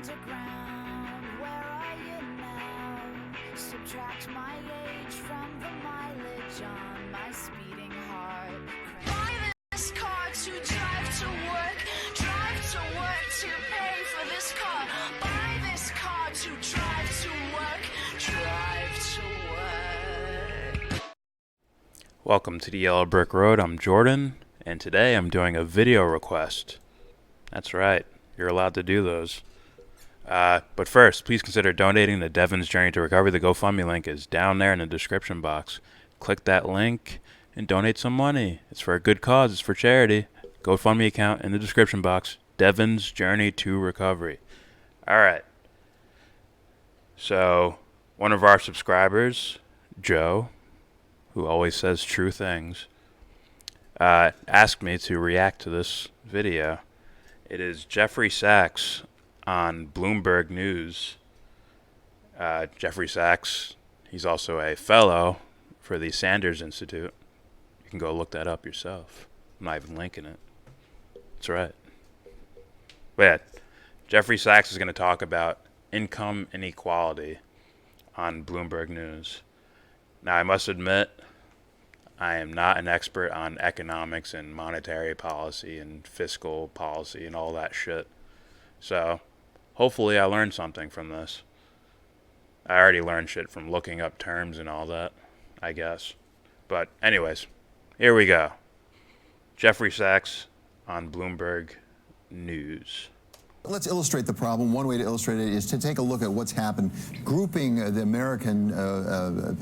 underground, where are you now? Subtract my age from the mileage on my speeding heart. Buy this car to drive to work to pay for this car. Buy this car to drive to work. Welcome to the Yellow Brick Road. I'm Jordan, and today I'm doing a video request. That's right, you're allowed to do those. But first, please consider donating to Devon's Journey to Recovery. The GoFundMe link is down there in the description box. Click that link and donate some money. It's for a good cause. It's for charity. GoFundMe account in the description box. Devon's Journey to Recovery. All right. So, one of our subscribers, Joe, who always says true things, asked me to react to this video. It is Jeffrey Sachs on Bloomberg News. Jeffrey Sachs, he's also a fellow for the Sanders Institute. You can go look that up yourself. I'm not even linking it. That's right. But yeah, Jeffrey Sachs is going to talk about income inequality on Bloomberg News. Now, I must admit, I am not an expert on economics and monetary policy and fiscal policy and all that shit. So, hopefully I learned something from this. I already learned shit from looking up terms and all that, I guess. But anyways, here we go. Jeffrey Sachs on Bloomberg News. Let's illustrate the problem. One way to illustrate it is to take a look at what's happened, grouping the American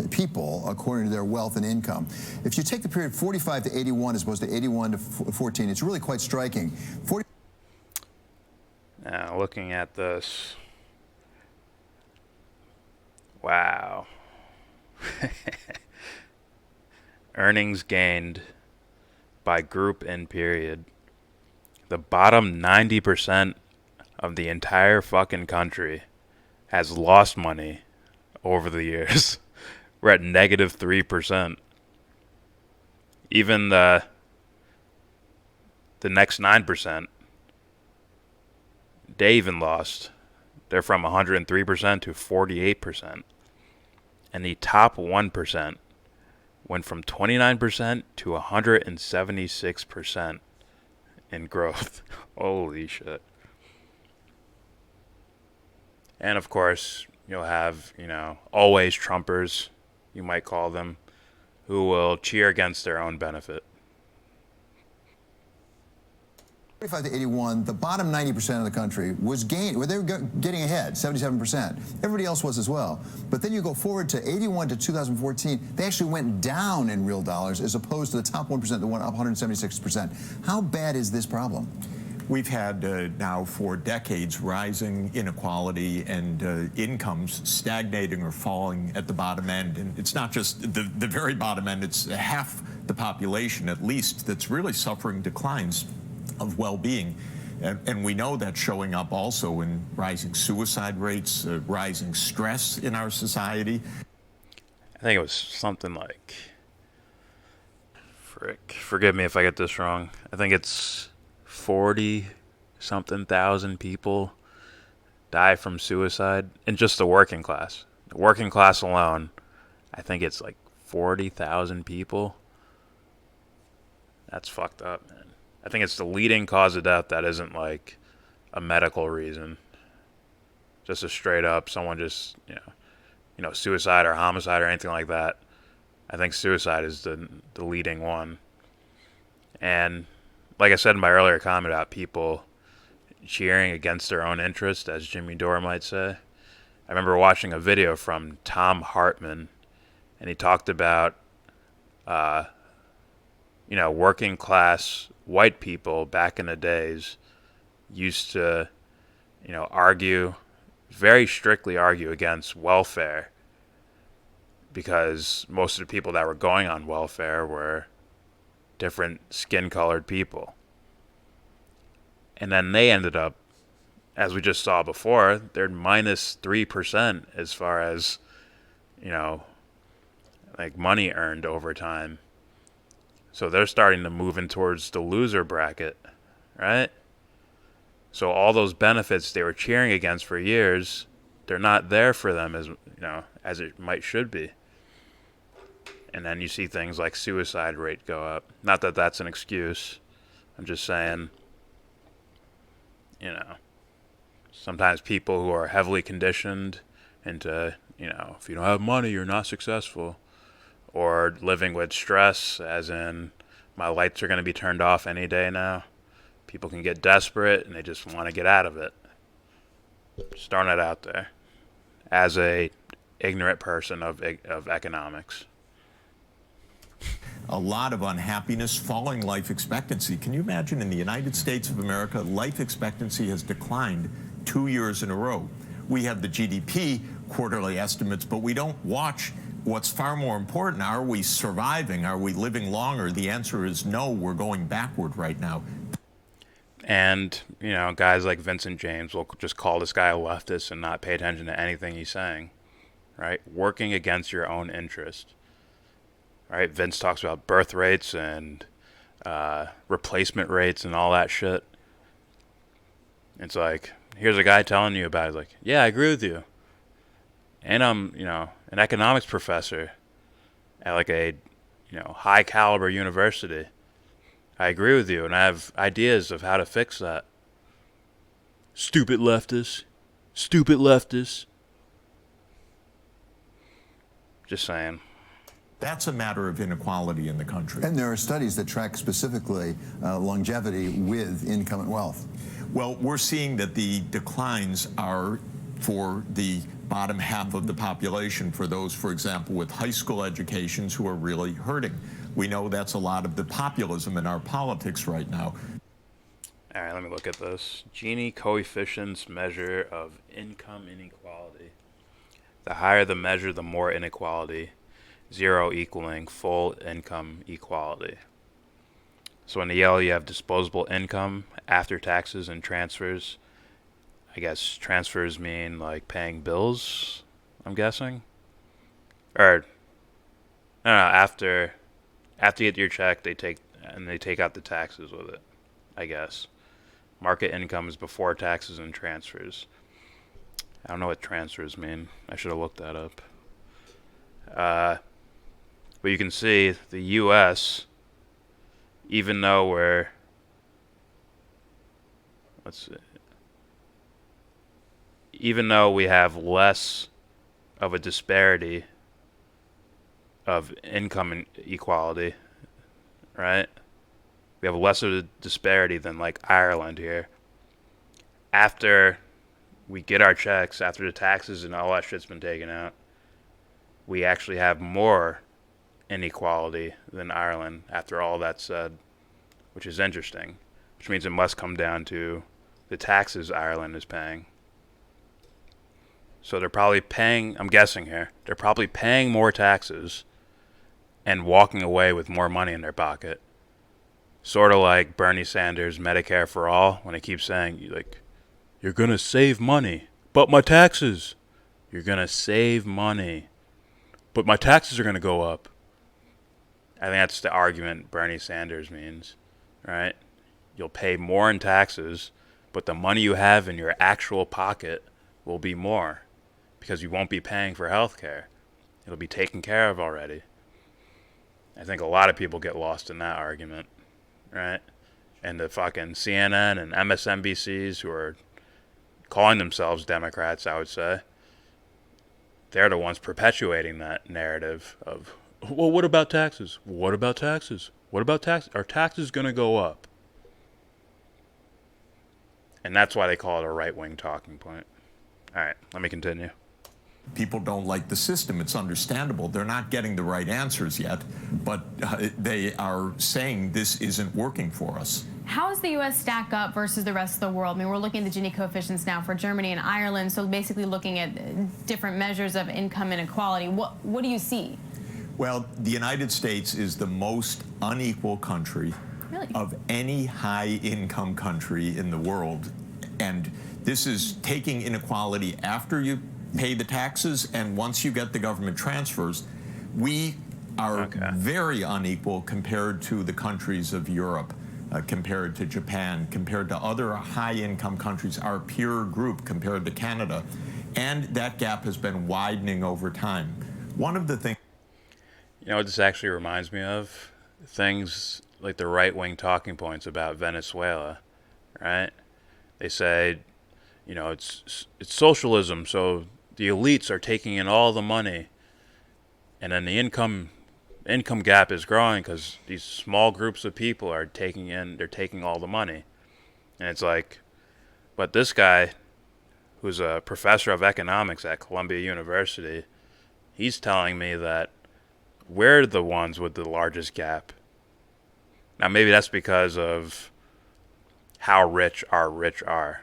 people according to their wealth and income. If you take the period 45 to 81 as opposed to 81 to 14, it's really quite striking. Now, looking at this, wow. Earnings gained by group and period. The bottom 90% of the entire fucking country has lost money over the years. We're at negative 3%. Even the next 9%, they even lost. They're from 103% to 48%. And the top 1% went from 29% to 176% in growth. Holy shit. And of course, you'll have, always Trumpers, you might call them, who will cheer against their own benefit. 45 to 81, the bottom 90% of the country was they were getting ahead, 77%. Everybody else was as well. But then you go forward to 81 to 2014, they actually went down in real dollars as opposed to the top 1% that went up 176%. How bad is this problem? We've had now for decades rising inequality and incomes stagnating or falling at the bottom end. And it's not just the very bottom end, it's half the population at least that's really suffering declines of well-being. And we know that's showing up also in rising suicide rates, rising stress in our society. I think it was something like, forgive me if I get this wrong, I think it's 40-something thousand people die from suicide in just the working class. The working class alone, I think it's like 40,000 people. That's fucked up, man. I think it's the leading cause of death that isn't like a medical reason. Just a straight up, someone just, suicide or homicide or anything like that. I think suicide is the leading one. And like I said in my earlier comment about people cheering against their own interest, as Jimmy Dore might say, I remember watching a video from Tom Hartman, and he talked about, working class white people back in the days used to, very strictly argue against welfare because most of the people that were going on welfare were different skin-colored people. And then they ended up, as we just saw before, they're minus 3% as far as, money earned over time. So they're starting to move in towards the loser bracket, right? So all those benefits they were cheering against for years, they're not there for them as it might should be. And then you see things like suicide rate go up. Not that that's an excuse. I'm just saying, sometimes people who are heavily conditioned into, if you don't have money, you're not successful. Or living with stress, as in, my lights are going to be turned off any day now. People can get desperate and they just want to get out of it. Just throwing it out there. As a ignorant person of economics. A lot of unhappiness, falling life expectancy. Can you imagine in the United States of America, life expectancy has declined 2 years in a row. We have the GDP quarterly estimates, but we don't watch what's far more important. Are we surviving? Are we living longer? The answer is no, we're going backward right now. And, guys like Vincent James will just call this guy a leftist and not pay attention to anything he's saying, right? Working against your own interest, right? Vince talks about birth rates and replacement rates and all that shit. It's like, here's a guy telling you about it. He's like, yeah, I agree with you. And I'm, an economics professor at like a, high caliber university. I agree with you, and I have ideas of how to fix that. Stupid leftists. Stupid leftists. Just saying. That's a matter of inequality in the country. And there are studies that track specifically longevity with income and wealth. Well, we're seeing that the declines are for the bottom half of the population, for those, for example, with high school educations who are really hurting. We know that's a lot of the populism in our politics right now. All right, let me look at this. Gini coefficients measure of income inequality. The higher the measure, the more inequality. 0 equaling full income equality. So in the yellow, you have disposable income after taxes and transfers. I guess transfers mean like paying bills, I'm guessing. Or, no, after you get your check, they take out the taxes with it, I guess. Market income is before taxes and transfers. I don't know what transfers mean. I should have looked that up. But you can see the U.S., even though we have less of a disparity of income inequality, right? We have less of a disparity than like Ireland here. After we get our checks, after the taxes and all that shit's been taken out, we actually have more inequality than Ireland after all that's said, which is interesting, which means it must come down to the taxes Ireland is paying. So they're probably paying, I'm guessing here, they're probably paying more taxes and walking away with more money in their pocket. Sort of like Bernie Sanders' Medicare for All, when he keeps saying, like, you're going to save money, but my taxes. You're going to save money, but my taxes are going to go up. I think that's the argument Bernie Sanders means, right? You'll pay more in taxes, but the money you have in your actual pocket will be more because you won't be paying for health care. It'll be taken care of already. I think a lot of people get lost in that argument, right? And the fucking CNN and MSNBCs who are calling themselves Democrats, I would say, they're the ones perpetuating that narrative of, well, what about taxes? What about taxes? What about taxes? Are taxes going to go up? And that's why they call it a right-wing talking point. All right, let me continue. People don't like the system. It's understandable. They're not getting the right answers yet, but they are saying this isn't working for us. How does the U.S. stack up versus the rest of the world? I mean, we're looking at the Gini coefficients now for Germany and Ireland, so basically looking at different measures of income inequality. What do you see? Well, the United States is the most unequal country of any high-income country in the world. And this is taking inequality after you pay the taxes and once you get the government transfers. We are very unequal compared to the countries of Europe. compared to Japan, compared to other high-income countries, our peer group compared to Canada. And that gap has been widening over time. One of the things... You know what this actually reminds me of? Things like the right-wing talking points about Venezuela, right? They say, you know, it's socialism, so the elites are taking in all the money, and then the income gap is growing because these small groups of people are taking all the money. And it's like, but this guy, who's a professor of economics at Columbia University, he's telling me that we're the ones with the largest gap. Now, maybe that's because of how rich our rich are.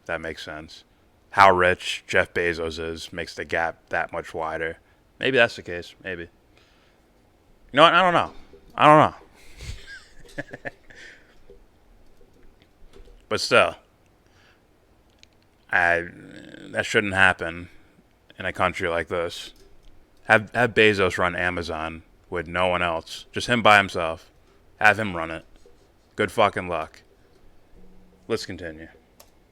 If that makes sense. How rich Jeff Bezos is makes the gap that much wider. Maybe that's the case. Maybe. You know what? I don't know. But still, that shouldn't happen in a country like this. Have Bezos run Amazon with no one else. Just him by himself. Have him run it. Good fucking luck. Let's continue.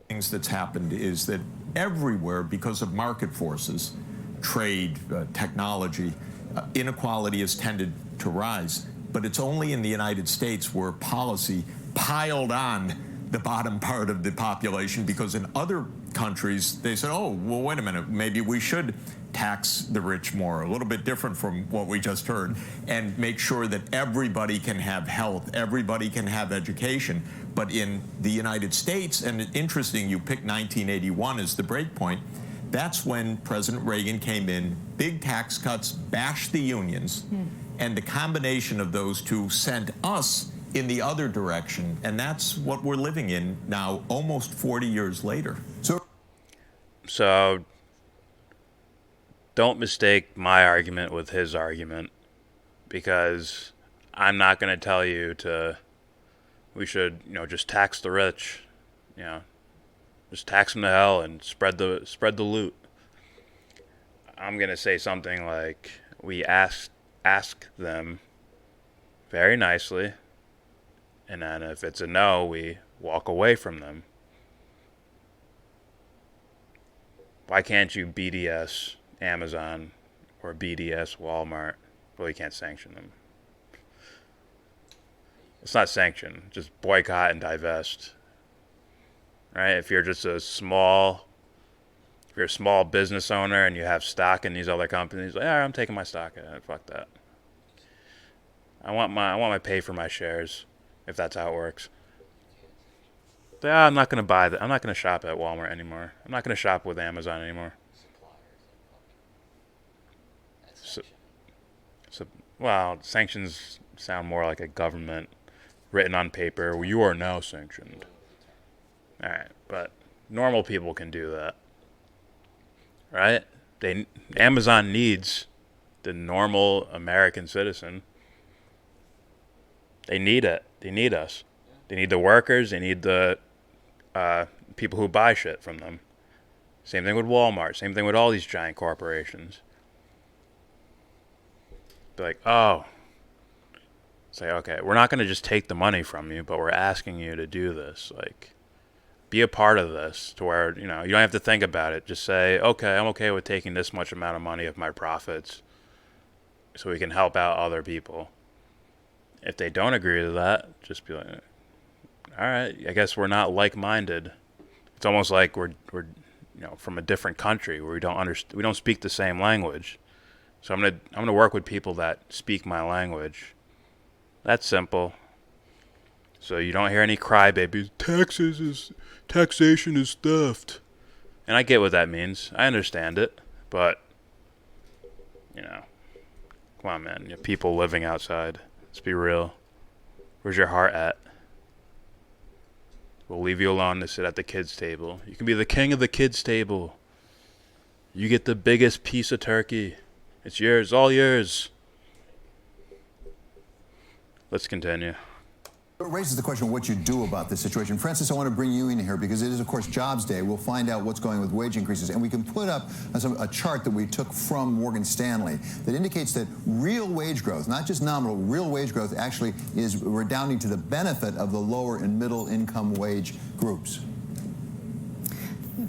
Things that's happened is that everywhere, because of market forces, trade, technology, inequality has tended to rise. But it's only in the United States where policy piled on the bottom part of the population, because in other countries they said, oh, well, wait a minute, maybe we should tax the rich more, a little bit different from what we just heard, and make sure that everybody can have health, everybody can have education. But in the United States, and interesting, you picked 1981 as the break point, that's when President Reagan came in, big tax cuts, bashed the unions, and the combination of those two sent us in the other direction, and that's what we're living in now, almost 40 years later. So don't mistake my argument with his argument, because I'm not going to tell you we should, just tax the rich, just tax them to hell and spread the loot. I'm going to say something like, we ask them very nicely, and then if it's a no, we walk away from them. Why can't you BDS Amazon or BDS Walmart? Well, you can't sanction them. It's not sanction, just boycott and divest. Right? If you're a small business owner and you have stock in these other companies, like, I'm taking my stock out. Fuck that. I want my pay for my shares, if that's how it works. I'm not going to buy that. I'm not going to shop at Walmart anymore. I'm not going to shop with Amazon anymore. Well, sanctions sound more like a government written on paper. Well, you are now sanctioned. All right, but normal people can do that, right? Amazon needs the normal American citizen. They need it. They need us. They need the workers. They need the people who buy shit from them. Same thing with Walmart. Same thing with all these giant corporations. Be like, say, okay, we're not going to just take the money from you, but we're asking you to do this. Like, be a part of this to where, you don't have to think about it. Just say, okay, I'm okay with taking this much amount of money of my profits so we can help out other people. If they don't agree to that, just be like, all right, I guess we're not like-minded. It's almost like we're from a different country where we don't speak the same language. So I'm gonna work with people that speak my language. That's simple. So you don't hear any crybabies. Taxation is theft. And I get what that means. I understand it, but come on, man. You have people living outside. Let's be real. Where's your heart at? We'll leave you alone to sit at the kids' table. You can be the king of the kids' table. You get the biggest piece of turkey. It's yours, all yours. Let's continue. It raises the question of what you do about this situation. Francis, I want to bring you in here because it is, of course, Jobs Day. We'll find out what's going on with wage increases, and we can put up a chart that we took from Morgan Stanley that indicates that real wage growth, not just nominal, real wage growth actually is redounding to the benefit of the lower and middle income wage groups.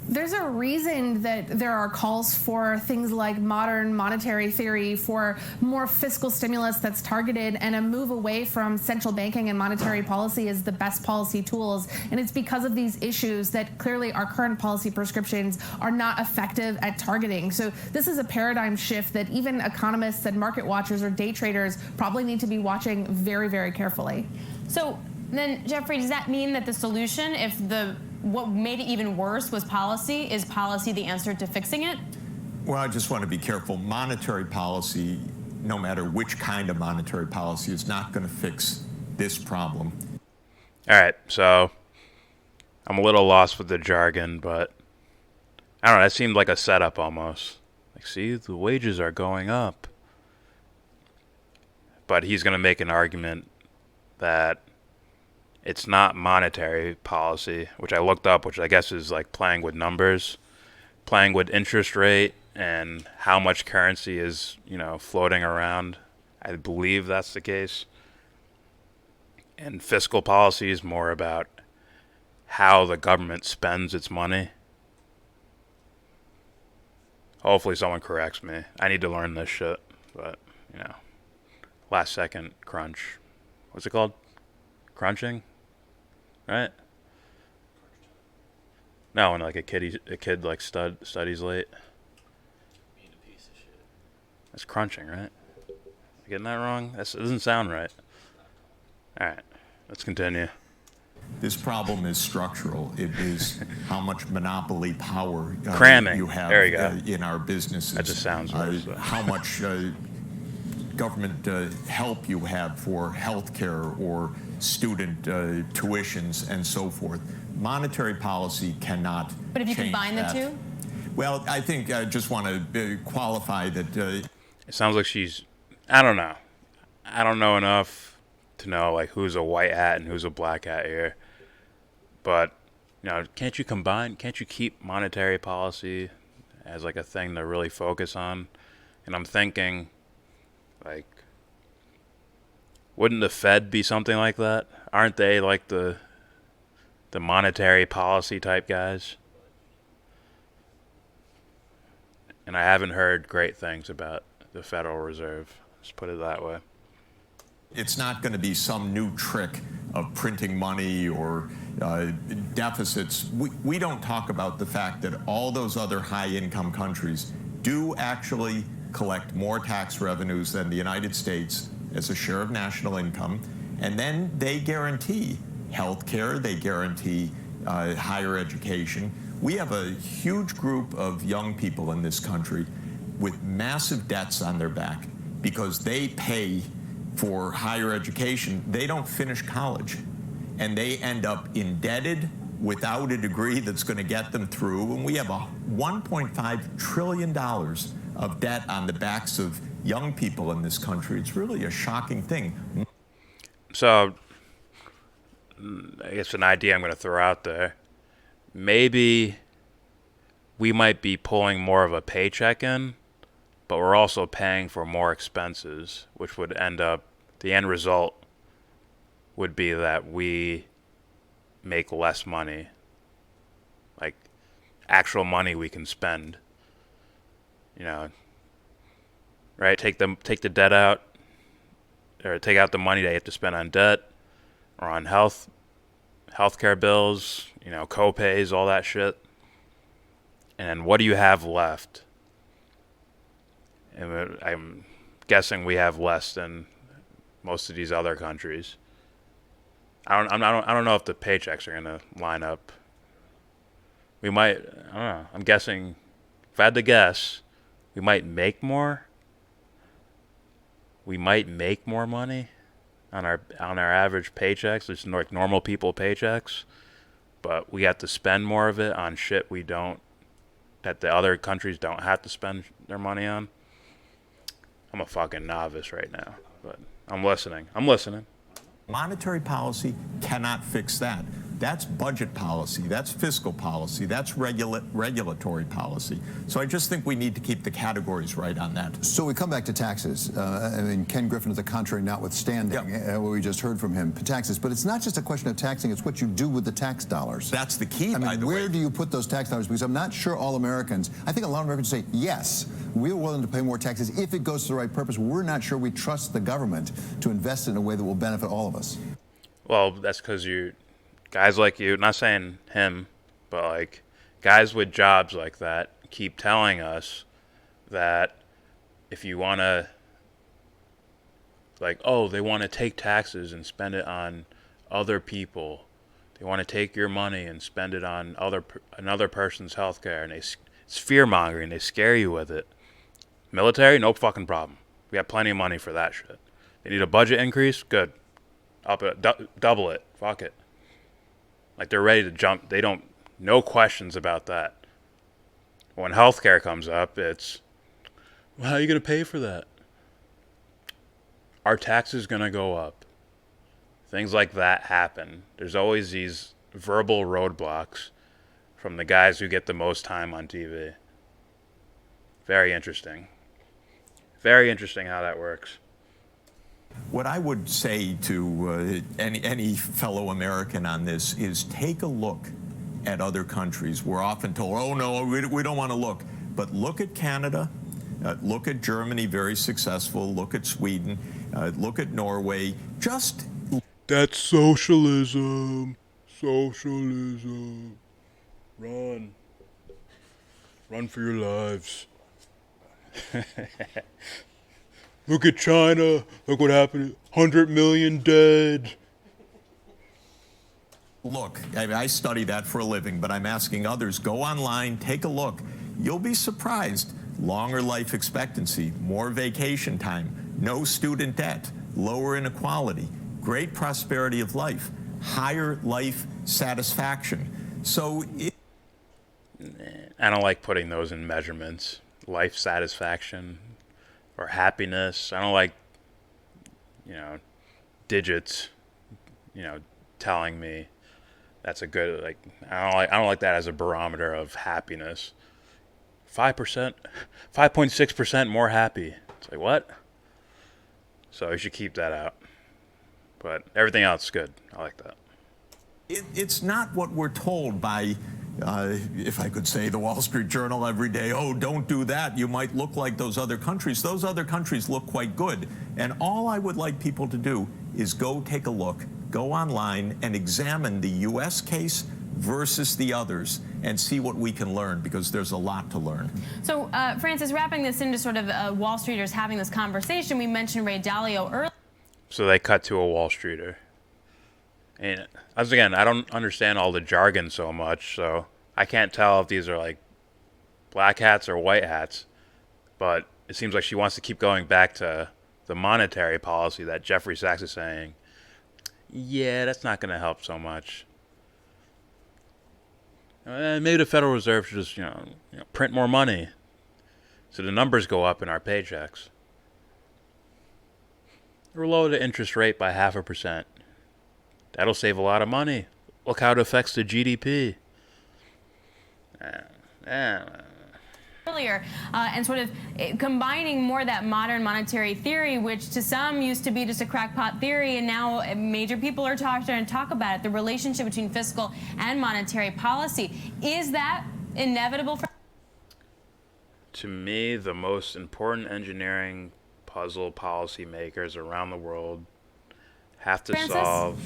There's a reason that there are calls for things like modern monetary theory, for more fiscal stimulus that's targeted, and a move away from central banking and monetary policy as the best policy tools. And it's because of these issues that clearly our current policy prescriptions are not effective at targeting. So this is a paradigm shift that even economists and market watchers or day traders probably need to be watching very, very carefully. So then, Jeffrey, does that mean that the solution, if what made it even worse was policy, is policy the answer to fixing it? Well, I just want to be careful. Monetary policy, no matter which kind of monetary policy, is not going to fix this problem. All right, so I'm a little lost with the jargon, but I don't know, that seemed like a setup almost. Like, see, the wages are going up. But he's going to make an argument that it's not monetary policy, which I looked up, which I guess is like playing with numbers, playing with interest rate and how much currency is, floating around. I believe that's the case. And fiscal policy is more about how the government spends its money. Hopefully someone corrects me. I need to learn this shit, but, last second crunch. What's it called? Crunching? Right? No, when like a kid like studies late. Being a piece of shit. That's crunching, right? Am I getting that wrong? That doesn't sound right. All right, let's continue. This problem is structural. It is how much monopoly power Cramming. You have there you go. In our businesses. That just sounds worse. How much government help you have for health care or student tuitions and so forth. Monetary policy cannot change that. But if you combine the two? Well, I think I just want to qualify that. It sounds like I don't know. I don't know enough to know like who's a white hat and who's a black hat here. But, can't you keep monetary policy as like a thing to really focus on? And I'm thinking, like, wouldn't the Fed be something like that? Aren't they like the monetary policy type guys? And I haven't heard great things about the Federal Reserve. Let's put it that way. It's not going to be some new trick of printing money or deficits. We don't talk about the fact that all those other high-income countries do actually collect more tax revenues than the United States as a share of national income, and then they guarantee health care, they guarantee higher education. We have a huge group of young people in this country with massive debts on their back because they pay for higher education. They don't finish college, and they end up indebted without a degree that's going to get them through. And we have a $1.5 trillion of debt on the backs of young people in this country. It's really a shocking thing. So, I guess an idea I'm going to throw out there. Maybe we might be pulling more of a paycheck in, but we're also paying for more expenses, which would the end result would be that we make less money. Like, actual money we can spend. Right? Take the debt out, or take out the money that you have to spend on debt, or on healthcare bills, co-pays, all that shit. And what do you have left? And I'm guessing we have less than most of these other countries. I don't know if the paychecks are gonna line up. We might. I don't know. I'm guessing. If I had to guess, we might make more. We might make more money on our average paychecks, just like normal people paychecks, but we have to spend more of it on shit that the other countries don't have to spend their money on. I'm a fucking novice right now, but I'm listening. Monetary policy cannot fix that. That's budget policy, that's fiscal policy, that's regulatory policy. So I just think we need to keep the categories right on that. So we come back to taxes. I mean, Ken Griffin, to the contrary notwithstanding, what we just heard from him, taxes. But it's not just a question of taxing, it's what you do with the tax dollars. That's the key, I mean, by the way. where do you put those tax dollars? Because I'm not sure all Americans, I think a lot of Americans say, yes, we're willing to pay more taxes if it goes to the right purpose. We're not sure we trust the government to invest in a way that will benefit all of us. Well, that's because guys like you, not saying him, but like guys with jobs like that keep telling us that if you want to, like, oh, they want to take taxes and spend it on other people. They want to take your money and spend it on another person's health care. And it's fear-mongering. They scare you with it. Military, no fucking problem. We have plenty of money for that shit. They need a budget increase? Good. Up it, double it. Fuck it. Like, they're ready to jump. They don't, no questions about that. When healthcare comes up, it's, well, how are you going to pay for that? Our taxes going to go up. Things like that happen. There's always these verbal roadblocks from the guys who get the most time on TV. Very interesting. Very interesting how that works. What I would say to any fellow American on this is take a look at other countries. We're often told, oh, no, we don't want to look. But look at Canada, look at Germany, very successful, look at Sweden, look at Norway. Just that's socialism. Socialism. Run. Run for your lives. Look at China. Look what happened. 100 million dead. Look, I study that for a living, but I'm asking others, go online, take a look. You'll be surprised. Longer life expectancy, more vacation time, no student debt, lower inequality, great prosperity of life, higher life satisfaction. So I don't like putting those in measurements. Life satisfaction or happiness. I don't like, digits, telling me that's a good, like, I don't like that as a barometer of happiness. 5%, 5.6% more happy. It's like, what? So you should keep that out. But everything else is good. I like that. It's not what we're told by, if I could say, the Wall Street Journal every day. Oh, don't do that. You might look like those other countries. Those other countries look quite good. And all I would like people to do is go take a look, go online and examine the U.S. case versus the others and see what we can learn, because there's a lot to learn. So, Francis, wrapping this into sort of Wall Streeters having this conversation, we mentioned Ray Dalio earlier. So they cut to a Wall Streeter. And as again, I don't understand all the jargon so much, so I can't tell if these are like black hats or white hats. But it seems like she wants to keep going back to the monetary policy that Jeffrey Sachs is saying, yeah, that's not going to help so much. Maybe the Federal Reserve should just, print more money so the numbers go up in our paychecks. Or lower the interest rate by 0.5%. That'll save a lot of money. Look how it affects the GDP. Earlier, and sort of combining more that modern monetary theory, which to some used to be just a crackpot theory, and now major people are starting to talk about it, the relationship between fiscal and monetary policy. Is that inevitable? To me, the most important engineering puzzle policymakers around the world have to Francis? solve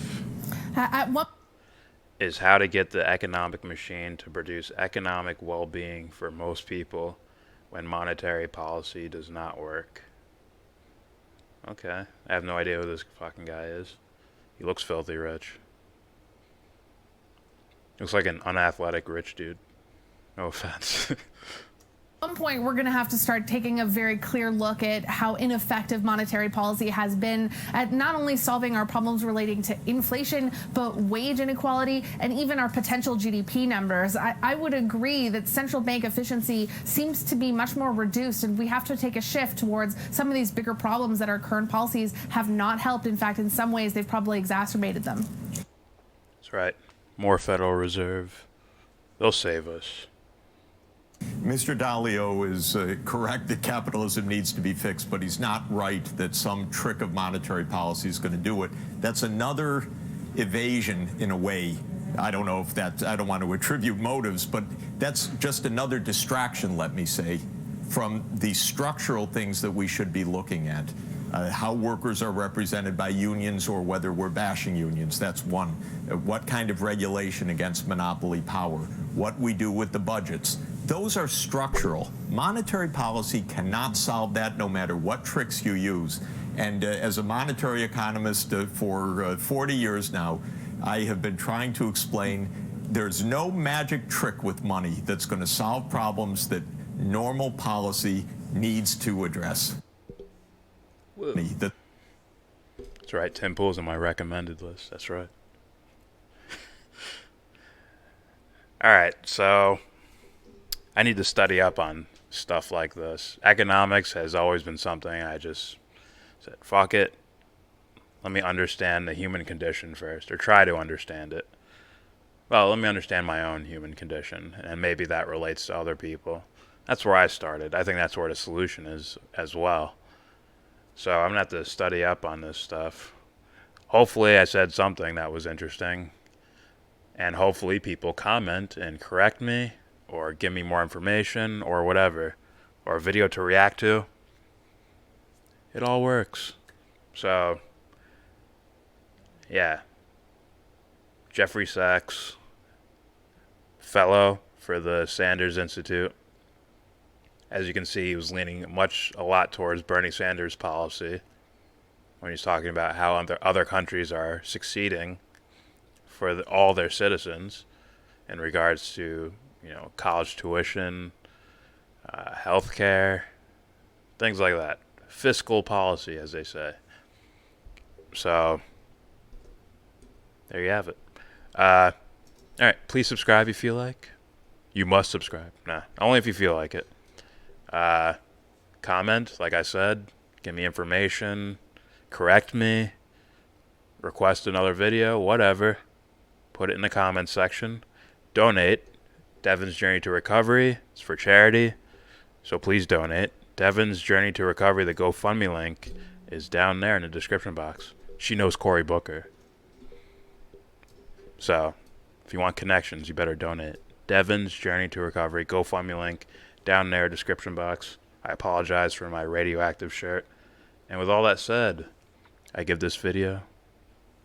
At what is how to get the economic machine to produce economic well-being for most people when monetary policy does not work. Okay, I have no idea who this fucking guy is. He looks filthy rich. Looks like an unathletic rich dude. No offense. At some point, we're going to have to start taking a very clear look at how ineffective monetary policy has been at not only solving our problems relating to inflation, but wage inequality and even our potential GDP numbers. I would agree that central bank efficiency seems to be much more reduced, and we have to take a shift towards some of these bigger problems that our current policies have not helped. In fact, in some ways, they've probably exacerbated them. That's right. More Federal Reserve. They'll save us. Mr. Dalio is correct that capitalism needs to be fixed, but he's not right that some trick of monetary policy is going to do it. That's another evasion in a way. I don't know if that, I don't want to attribute motives, but that's just another distraction, let me say, from the structural things that we should be looking at. How workers are represented by unions or whether we're bashing unions, that's one. What kind of regulation against monopoly power, what we do with the budgets. Those are structural. Monetary policy cannot solve that no matter what tricks you use. And as a monetary economist for 40 years now, I have been trying to explain there's no magic trick with money that's going to solve problems that normal policy needs to address. That's right. Tim Pool's on my recommended list. That's right. All right, so I need to study up on stuff like this. Economics has always been something I just said, fuck it. Let me understand the human condition first, or try to understand it. Well, let me understand my own human condition, and maybe that relates to other people. That's where I started. I think that's where the solution is as well. So I'm going to have to study up on this stuff. Hopefully I said something that was interesting. And hopefully people comment and correct me or give me more information or whatever. Or a video to react to. It all works. So, yeah. Jeffrey Sachs, fellow for the Sanders Institute. As you can see, he was leaning a lot towards Bernie Sanders' policy when he's talking about how other countries are succeeding for all their citizens in regards to, college tuition, health care, things like that. Fiscal policy, as they say. So, there you have it. All right, please subscribe if you feel like. You must subscribe. Nah, only if you feel like it. Comment, like I said, give me information, correct me, request another video, whatever. Put it in the comments section. Donate. Devon's Journey to Recovery. It's for charity, so please donate. Devon's Journey to Recovery, the GoFundMe link, is down there in the description box. She knows Cory Booker. So, if you want connections, you better donate. Devon's Journey to Recovery, GoFundMe link, down there, description box. I apologize for my radioactive shirt. And with all that said, I give this video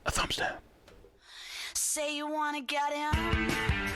a thumbs down. Say you wanna get in.